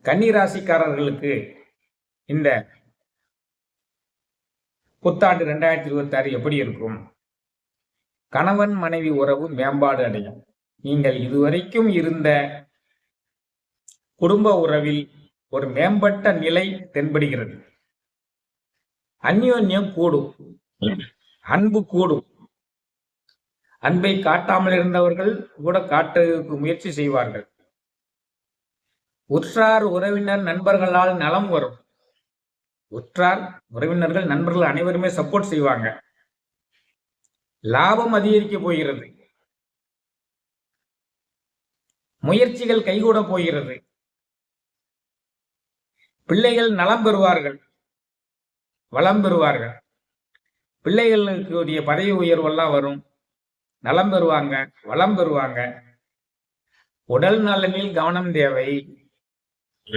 கன்னி ராசிக்காரர்களுக்கு இந்த புத்தாண்டு 2026 எப்படி இருக்கும்? கணவன் மனைவி உறவு மேம்பாடு அடையும். நீங்கள் இதுவரைக்கும் இருந்த குடும்ப உறவில் ஒரு மேம்பட்ட நிலை தென்படுகிறது. அந்யோன்யம் கூடும், அன்பு கூடும். அன்பை காட்டாமல் இருந்தவர்கள் கூட காட்டுவதற்கு முயற்சி செய்வார்கள். உற்றார் உறவினர் நண்பர்களால் நலம் வரும். உற்றார் உறவினர்கள் நண்பர்கள் அனைவருமே சப்போர்ட் செய்வாங்க. லாபம் அதிகரிக்க போகிறது. முயற்சிகள் கைகூட போகிறது. பிள்ளைகள் நலம் பெறுவார்கள், வளம் பெறுவார்கள். பிள்ளைகளுக்கு பதவி உயர்வெல்லாம் வரும், நலம் பெறுவாங்க, வளம் பெறுவாங்க. உடல் நலனில் கவனம் தேவை.